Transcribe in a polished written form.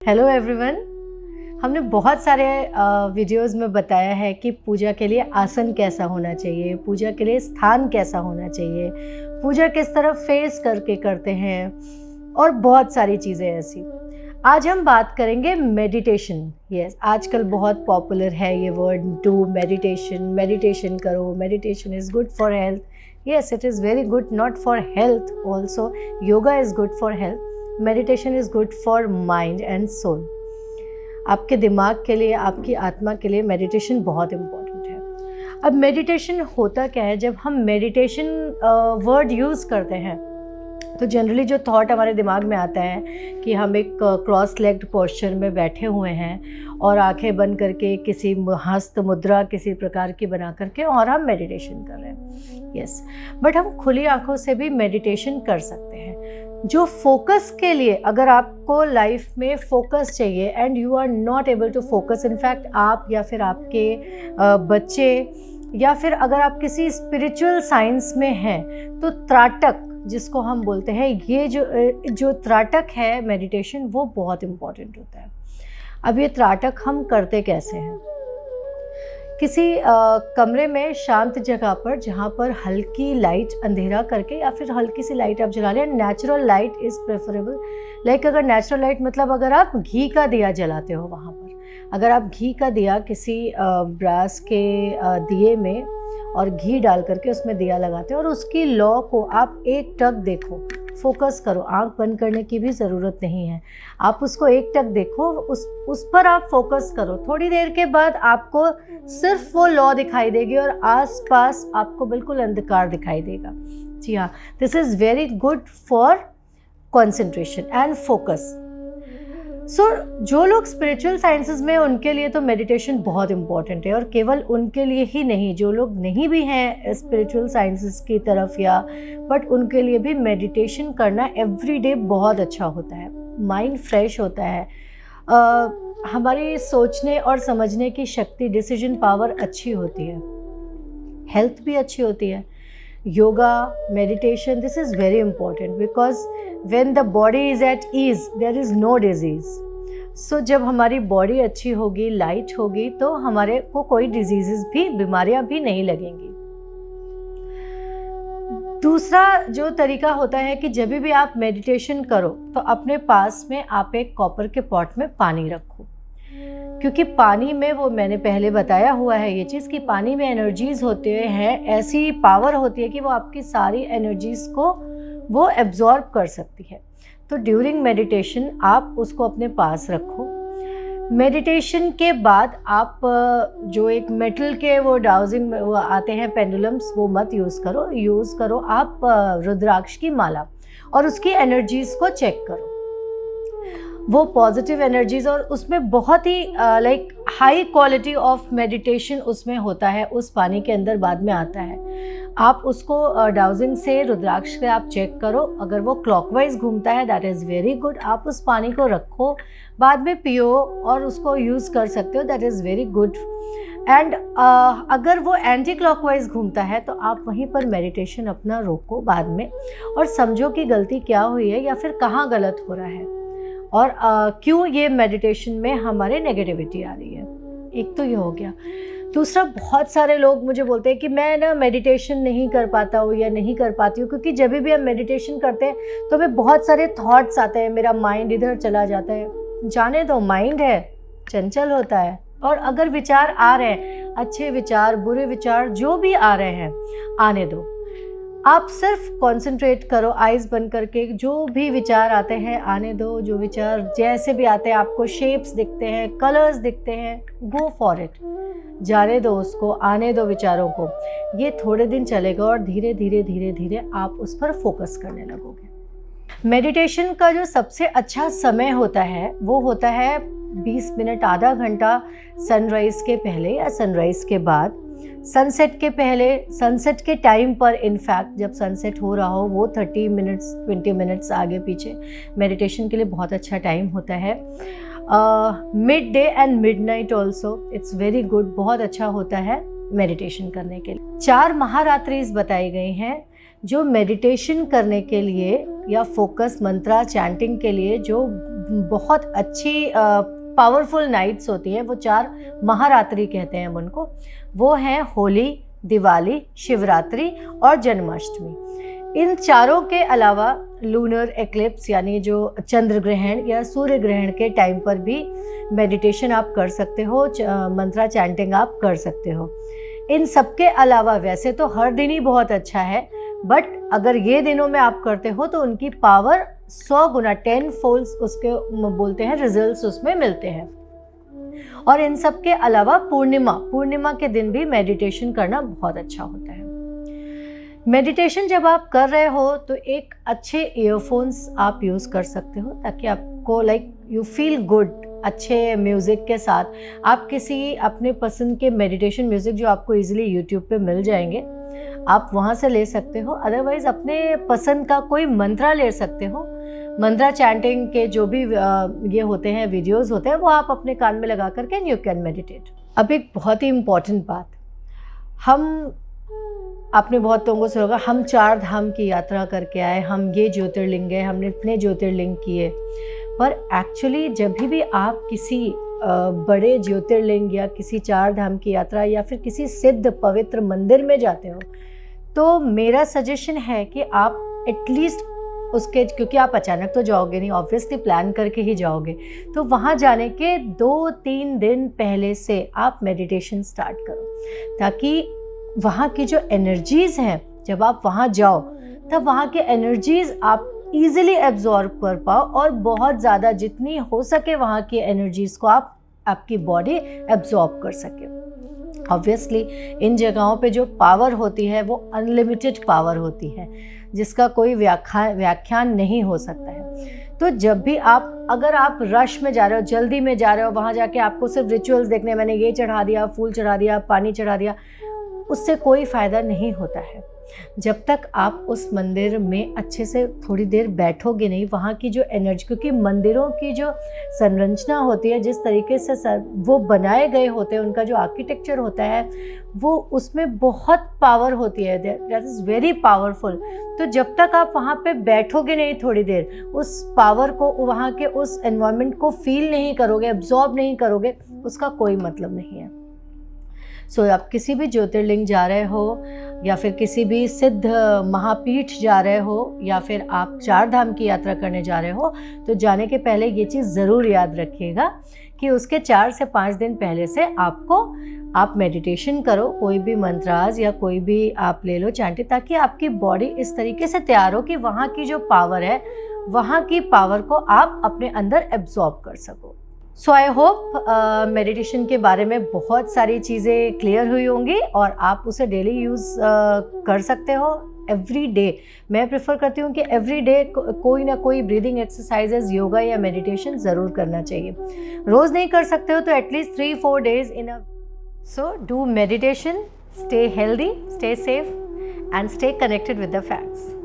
Hello everyone. हमने बहुत सारे वीडियोस में बताया है कि पूजा के लिए आसन कैसा होना चाहिए, पूजा के लिए स्थान कैसा होना चाहिए, पूजा किस तरह फेस करके करते हैं और बहुत सारी चीज़ें ऐसी। आज हम बात करेंगे मेडिटेशन। यस, आजकल बहुत पॉपुलर है ये वर्ड, डू मेडिटेशन, मेडिटेशन करो, meditation is good for health. Yes, it is very good not for health also, yoga is good for health, meditation is good for mind and soul. आपके दिमाग के लिए, आपकी आत्मा के लिए मेडिटेशन बहुत इम्पोर्टेंट है। अब मेडिटेशन होता क्या है? जब हम मेडिटेशन वर्ड यूज़ करते हैं तो जनरली जो थॉट हमारे दिमाग में आता है कि हम एक क्रॉस लेग्ड पोस्चर में बैठे हुए हैं और आंखें बंद करके किसी हस्त मुद्रा किसी प्रकार की बना करके और हम मेडिटेशन कर रहे हैं। यस, बट हम खुली आंखों से भी मेडिटेशन कर सकते हैं। जो फोकस के लिए, अगर आपको लाइफ में फोकस चाहिए and you are not able to focus, in fact आप या फिर आपके बच्चे या फिर अगर आप किसी स्पिरिचुअल साइंस में हैं तो त्राटक जिसको हम बोलते हैं, ये जो त्राटक है मेडिटेशन, वो बहुत इम्पॉर्टेंट होता है। अब ये त्राटक हम करते कैसे हैं? किसी कमरे में शांत जगह पर जहाँ पर हल्की लाइट, अंधेरा करके या फिर हल्की सी लाइट आप जला लें। Natural light is preferable. Like अगर नेचुरल लाइट मतलब अगर आप घी का दिया जलाते हो, वहाँ पर अगर आप घी का दिया किसी ब्रास के दिए में और घी डाल करके उसमें दिया लगाते हो और उसकी लौ को आप एक टक देखो, फोकस करो, आंख बंद करने की भी ज़रूरत नहीं है, आप उसको एक टक देखो, उस पर आप फोकस करो। थोड़ी देर के बाद आपको सिर्फ वो लौ दिखाई देगी और आसपास आपको बिल्कुल अंधकार दिखाई देगा। जी हाँ, this is very good for concentration and focus. So जो लोग स्पिरिचुअल साइंसेस में, उनके लिए तो मेडिटेशन बहुत इम्पॉर्टेंट है। और केवल उनके लिए ही नहीं, जो लोग नहीं भी हैं स्पिरिचुअल साइंसेस की तरफ या, बट उनके लिए भी मेडिटेशन करना एवरीडे बहुत अच्छा होता है। माइंड फ्रेश होता है, हमारी सोचने और समझने की शक्ति, डिसीजन पावर अच्छी होती है, हेल्थ भी अच्छी होती है। Yoga, meditation, this is very important because when the body is at ease there is no disease. So जब हमारी बॉडी अच्छी होगी, लाइट होगी, तो हमारे को कोई डिजीज़ भी, बीमारियां भी नहीं लगेंगी। दूसरा जो तरीका होता है कि जब भी आप मेडिटेशन करो तो अपने पास में आप एक कॉपर के पॉट में पानी रखो, क्योंकि पानी में, वो मैंने पहले बताया हुआ है ये चीज़, कि पानी में एनर्जीज़ होते हैं, ऐसी पावर होती है कि वो आपकी सारी एनर्जीज़ को वो एब्जॉर्ब कर सकती है। तो ड्यूरिंग मेडिटेशन आप उसको अपने पास रखो। मेडिटेशन के बाद आप जो एक मेटल के वो डाउजिंग वो आते हैं पेंडुलम्स, वो मत यूज़ करो आप रुद्राक्ष की माला और उसकी एनर्जीज़ को चेक करो। वो पॉजिटिव एनर्जीज़, और उसमें बहुत ही like high quality of meditation उसमें होता है, उस पानी के अंदर बाद में आता है। आप उसको डाउजिंग से, रुद्राक्ष से आप चेक करो, अगर वो क्लॉकवाइज घूमता है दैट इज़ वेरी गुड। आप उस पानी को रखो, बाद में पियो और उसको यूज़ कर सकते हो, that is very good. And अगर वो एंटी क्लॉकवाइज घूमता है तो आप वहीं पर मेडिटेशन अपना रोको बाद में और समझो कि गलती क्या हुई है या फिर कहाँ गलत हो रहा है और क्यों ये मेडिटेशन में हमारे नेगेटिविटी आ रही है। एक तो ये हो गया। दूसरा, बहुत सारे लोग मुझे बोलते हैं कि मैं ना मेडिटेशन नहीं कर पाता हूँ या नहीं कर पाती हूँ, क्योंकि जब भी हम मेडिटेशन करते हैं तो हमें बहुत सारे थॉट्स आते हैं, मेरा माइंड इधर चला जाता है। जाने दो, माइंड है, चंचल होता है, और अगर विचार आ रहे हैं, अच्छे विचार, बुरे विचार, जो भी आ रहे हैं, आने दो। आप सिर्फ कंसंट्रेट करो, आइज़ बंद करके, जो भी विचार आते हैं आने दो। जो विचार जैसे भी आते हैं, आपको शेप्स दिखते हैं, कलर्स दिखते हैं, गो फॉर इट, जाने दो उसको, आने दो विचारों को। ये थोड़े दिन चलेगा और धीरे धीरे धीरे धीरे आप उस पर फोकस करने लगोगे। मेडिटेशन का जो सबसे अच्छा समय होता है वो होता है 20 मिनट, आधा घंटा सनराइज़ के पहले या सनराइज़ के बाद। सनसेट के पहले, सनसेट के टाइम पर, इनफैक्ट जब सनसेट हो रहा हो, वो 30 मिनट्स 20 मिनट्स आगे पीछे मेडिटेशन के लिए बहुत अच्छा टाइम होता है। Mid day and mid night also it's very good, बहुत अच्छा होता है मेडिटेशन करने के लिए। 4 महारात्रिस बताई गई हैं जो मेडिटेशन करने के लिए या फोकस मंत्रा चैंटिंग के लिए जो बहुत अच्छी पावरफुल नाइट्स होती हैं, वो 4 महारात्रि कहते हैं हम उनको, वो हैं होली, दिवाली, शिवरात्रि और जन्माष्टमी। इन चारों के अलावा लूनर एक्लिप्स यानी जो चंद्र ग्रहण या सूर्य ग्रहण के टाइम पर भी मेडिटेशन आप कर सकते हो, मंत्रा चैंटिंग आप कर सकते हो। इन सब के अलावा वैसे तो हर दिन ही बहुत अच्छा है, बट अगर ये दिनों में आप करते हो तो उनकी पावर 100 गुना 10 फोल्ड्स उसके बोलते हैं रिजल्ट्स उसमें मिलते हैं। और इन सब के अलावा पूर्णिमा के दिन भी मेडिटेशन करना बहुत अच्छा होता है। मेडिटेशन जब आप कर रहे हो तो एक अच्छे ईयरफोन्स आप यूज़ कर सकते हो, ताकि आपको यू फील गुड। अच्छे म्यूज़िक के साथ आप किसी अपने पसंद के मेडिटेशन म्यूज़िक जो आपको इजीली यूट्यूब पे मिल जाएंगे, आप वहाँ से ले सकते हो। अदरवाइज़ अपने पसंद का कोई मंत्रा ले सकते हो। मंत्रा चैंटिंग के जो भी ये होते हैं वीडियोस होते हैं, वो आप अपने कान में लगा करके यू कैन मेडिटेट। अब एक बहुत ही इम्पॉर्टेंट बात, आपने बहुत लोगों से होगा, हम 4 धाम की यात्रा करके आए, हम ये ज्योतिर्लिंग गए, हमने इतने ज्योतिर्लिंग किए। पर एक्चुअली जब भी आप किसी बड़े ज्योतिर्लिंग या किसी 4 धाम की यात्रा या फिर किसी सिद्ध पवित्र मंदिर में जाते हो, तो मेरा सजेशन है कि आप एटलीस्ट उसके, क्योंकि आप अचानक तो जाओगे नहीं, ऑब्वियसली प्लान करके ही जाओगे, तो वहाँ जाने के 2-3 दिन पहले से आप मेडिटेशन स्टार्ट करो, ताकि वहाँ की जो एनर्जीज़ हैं, जब आप वहाँ जाओ तब वहाँ के एनर्जीज़ आप ईजिली एब्जॉर्ब कर पाओ और बहुत ज़्यादा जितनी हो सके वहाँ की एनर्जीज़ को आपकी बॉडी एब्जॉर्ब कर सके। ऑब्वियसली इन जगहों पे जो पावर होती है वो अनलिमिटेड पावर होती है, जिसका कोई व्याख्यान नहीं हो सकता है। तो जब भी अगर आप रश में जा रहे हो, जल्दी में जा रहे हो, वहाँ जाके आपको सिर्फ रिचुअल्स देखने, मैंने ये चढ़ा दिया, फूल चढ़ा दिया, पानी चढ़ा दिया, उससे कोई फ़ायदा नहीं होता है। जब तक आप उस मंदिर में अच्छे से थोड़ी देर बैठोगे नहीं, वहाँ की जो एनर्जी, क्योंकि मंदिरों की जो संरचना होती है, जिस तरीके से वो बनाए गए होते हैं, उनका जो आर्किटेक्चर होता है, वो उसमें बहुत पावर होती है, दैट इज़ वेरी पावरफुल। तो जब तक आप वहाँ पे बैठोगे नहीं थोड़ी देर, उस पावर को, वहाँ के उस एनवायरनमेंट को फील नहीं करोगे, एब्जॉर्ब नहीं करोगे, उसका कोई मतलब नहीं है। सो आप किसी भी ज्योतिर्लिंग जा रहे हो या फिर किसी भी सिद्ध महापीठ जा रहे हो या फिर आप 4 धाम की यात्रा करने जा रहे हो, तो जाने के पहले ये चीज़ ज़रूर याद रखिएगा कि उसके 4 से 5 दिन पहले से आप मेडिटेशन करो, कोई भी मंत्राज या कोई भी आप ले लो चैंटिंग, ताकि आपकी बॉडी इस तरीके से तैयार हो कि वहाँ की जो पावर है, वहाँ की पावर को आप अपने अंदर एब्जॉर्ब कर सको। सो आई होप मेडिटेशन के बारे में बहुत सारी चीज़ें क्लियर हुई होंगी और आप उसे डेली यूज़ कर सकते हो। एवरी डे मैं प्रेफर करती हूँ कि एवरी डे कोई ना कोई ब्रीदिंग एक्सरसाइजेज, योगा या मेडिटेशन ज़रूर करना चाहिए। रोज़ नहीं कर सकते हो तो at least 3-4 days in a. So do meditation, stay healthy, stay safe and stay connected with the facts.